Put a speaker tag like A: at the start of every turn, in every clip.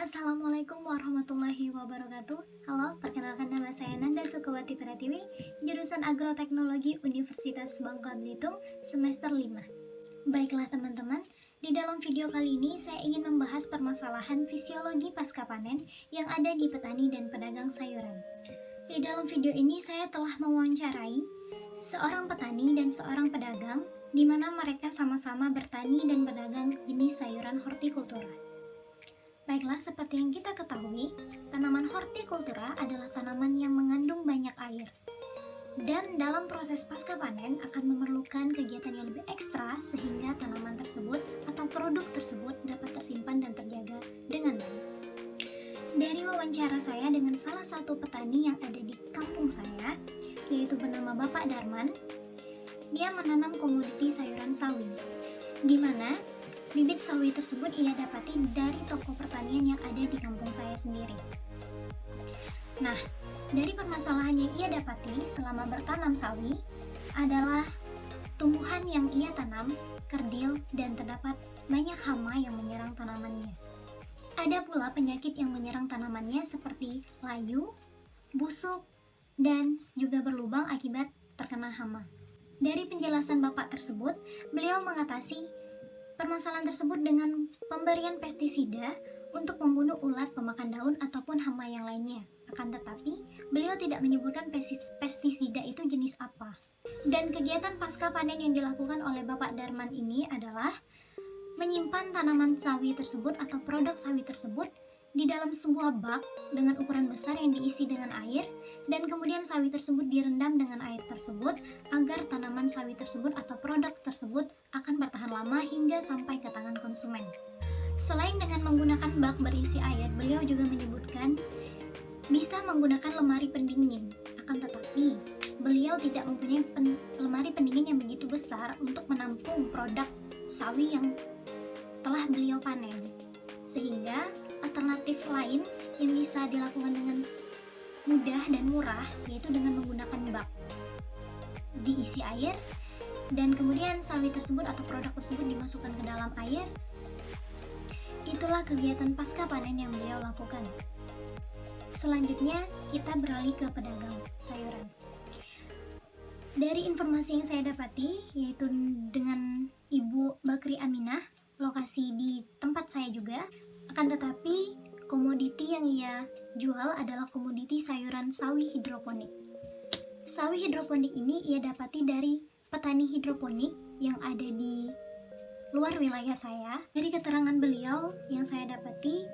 A: Assalamualaikum warahmatullahi wabarakatuh. Halo, perkenalkan nama saya Nanda Sukawati Pratiwi, jurusan Agroteknologi Universitas Bangka Belitung, semester 5. Baiklah teman-teman, di dalam video kali ini saya ingin membahas permasalahan fisiologi pasca panen yang ada di petani dan pedagang sayuran. Di dalam video ini saya telah mewawancarai seorang petani dan seorang pedagang di mana mereka sama-sama bertani dan berdagang jenis sayuran hortikultura. Baiklah, seperti yang kita ketahui, tanaman hortikultura adalah tanaman yang mengandung banyak air. Dan dalam proses pasca panen akan memerlukan kegiatan yang lebih ekstra sehingga tanaman tersebut atau produk tersebut dapat tersimpan dan terjaga dengan baik. Dari wawancara saya dengan salah satu petani yang ada di kampung saya, yaitu bernama Bapak Darman, dia menanam komoditi sayuran sawi, di mana bibit sawi tersebut ia dapati dari toko pertanian yang ada di kampung saya sendiri. Nah, dari permasalahan yang ia dapati selama bertanam sawi adalah tumbuhan yang ia tanam kerdil dan terdapat banyak hama yang menyerang tanamannya. Ada pula penyakit yang menyerang tanamannya seperti layu, busuk, dan juga berlubang akibat terkena hama. Dari penjelasan Bapak tersebut, beliau mengatasi permasalahan tersebut dengan pemberian pestisida untuk membunuh ulat pemakan daun ataupun hama yang lainnya. Akan tetapi, beliau tidak menyebutkan pestisida itu jenis apa. Dan kegiatan pasca panen yang dilakukan oleh Bapak Darman ini adalah menyimpan tanaman sawi tersebut atau produk sawi tersebut di dalam sebuah bak dengan ukuran besar yang diisi dengan air, dan kemudian sawi tersebut direndam dengan air tersebut agar tanaman sawi tersebut atau produk tersebut akan bertahan lama hingga sampai ke tangan konsumen. Selain dengan menggunakan bak berisi air, beliau juga menyebutkan bisa menggunakan lemari pendingin. Akan tetapi, beliau tidak mempunyai lemari pendingin yang begitu besar untuk menampung produk sawi yang telah beliau panen. Sehingga alternatif lain yang bisa dilakukan dengan mudah dan murah yaitu dengan menggunakan bak diisi air, dan kemudian sawi tersebut atau produk tersebut dimasukkan ke dalam air. Itulah kegiatan pasca panen yang beliau lakukan. Selanjutnya kita beralih ke pedagang sayuran. Dari informasi yang saya dapati, yaitu dengan Ibu Bakri Aminah, lokasi di tempat saya juga, akan tetapi komoditi yang ia jual adalah komoditi sayuran sawi hidroponik. Sawi hidroponik ini ia dapati dari petani hidroponik yang ada di luar wilayah saya. Dari keterangan beliau yang saya dapati,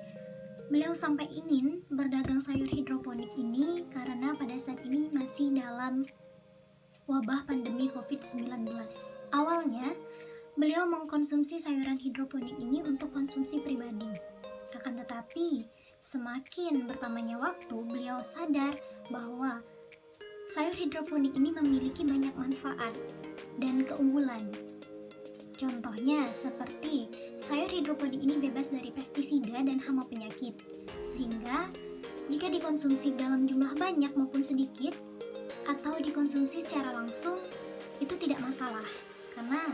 A: beliau sampai ingin berdagang sayur hidroponik ini karena pada saat ini masih dalam wabah pandemi COVID-19. Awalnya, beliau mengkonsumsi sayuran hidroponik ini untuk konsumsi pribadi. Akan tetapi, semakin bertambahnya waktu, beliau sadar bahwa sayur hidroponik ini memiliki banyak manfaat dan keunggulan. Contohnya seperti sayur hidroponik ini bebas dari pestisida dan hama penyakit, sehingga jika dikonsumsi dalam jumlah banyak maupun sedikit atau dikonsumsi secara langsung itu tidak masalah, karena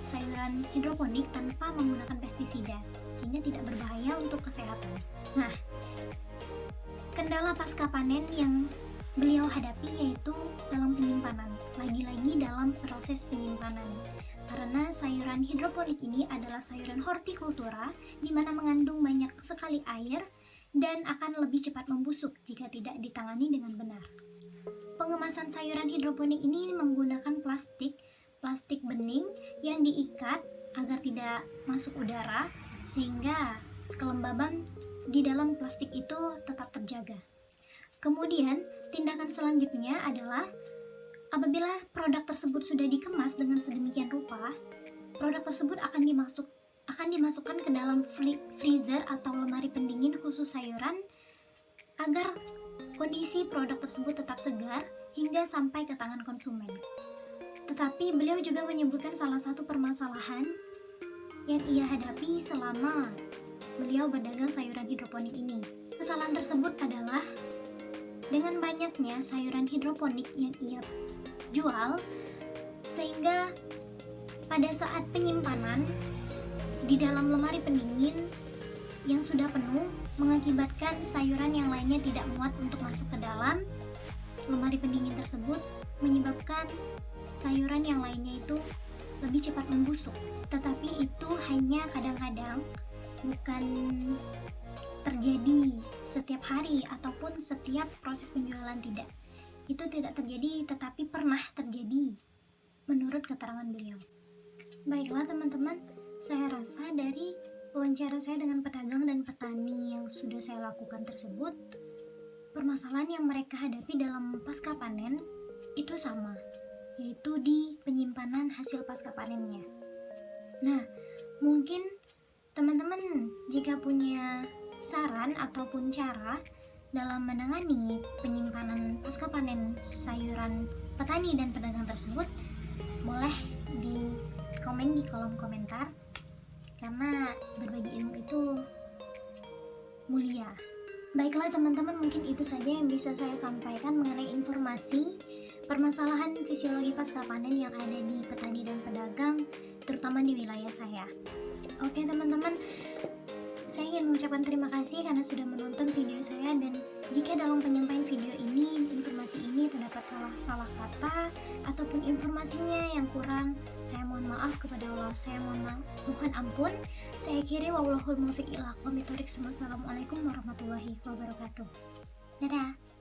A: sayuran hidroponik tanpa menggunakan pestisida sehingga tidak berbahaya untuk kesehatan. Nah, kendala pasca panen yang beliau hadapi yaitu dalam penyimpanan, lagi-lagi dalam proses penyimpanan. Karena sayuran hidroponik ini adalah sayuran hortikultura di mana mengandung banyak sekali air dan akan lebih cepat membusuk jika tidak ditangani dengan benar. Pengemasan sayuran hidroponik ini menggunakan plastik bening yang diikat agar tidak masuk udara sehingga kelembaban di dalam plastik itu tetap terjaga. Kemudian, tindakan selanjutnya adalah apabila produk tersebut sudah dikemas dengan sedemikian rupa, produk tersebut akan dimasukkan ke dalam freezer atau lemari pendingin khusus sayuran agar kondisi produk tersebut tetap segar hingga sampai ke tangan konsumen. Tetapi beliau juga menyebutkan salah satu permasalahan yang ia hadapi selama beliau berdagang sayuran hidroponik ini. Kesalahan tersebut adalah dengan banyaknya sayuran hidroponik yang ia jual, sehingga pada saat penyimpanan di dalam lemari pendingin yang sudah penuh mengakibatkan sayuran yang lainnya tidak muat untuk masuk ke dalam lemari pendingin tersebut, menyebabkan sayuran yang lainnya itu lebih cepat membusuk. Tetapi itu hanya kadang-kadang, bukan terjadi setiap hari ataupun setiap proses penjualan, tidak. Itu tidak terjadi, tetapi pernah terjadi menurut keterangan beliau. Baiklah teman-teman, saya rasa dari wawancara saya dengan pedagang dan petani yang sudah saya lakukan tersebut, permasalahan yang mereka hadapi dalam pasca panen itu sama, yaitu di penyimpanan hasil pasca panennya. Nah, mungkin teman-teman jika punya saran ataupun cara dalam menangani penyimpanan pasca panen sayuran petani dan pedagang tersebut, boleh di komen di kolom komentar, karena berbagi ilmu itu mulia. Baiklah teman-teman, mungkin itu saja yang bisa saya sampaikan mengenai informasi permasalahan fisiologi pasca panen yang ada di petani dan pedagang, terutama di wilayah saya. Oke teman-teman, saya ingin mengucapkan terima kasih karena sudah menonton video saya, dan jika dalam penyampaian video ini, informasi ini terdapat salah kata ataupun informasinya yang kurang, saya mohon maaf kepada Allah, saya mohon ampun. Saya akhiri, wallahul muwaffiq ila aqwamit thoriq. Wassalamualaikum warahmatullahi wabarakatuh. Dadah.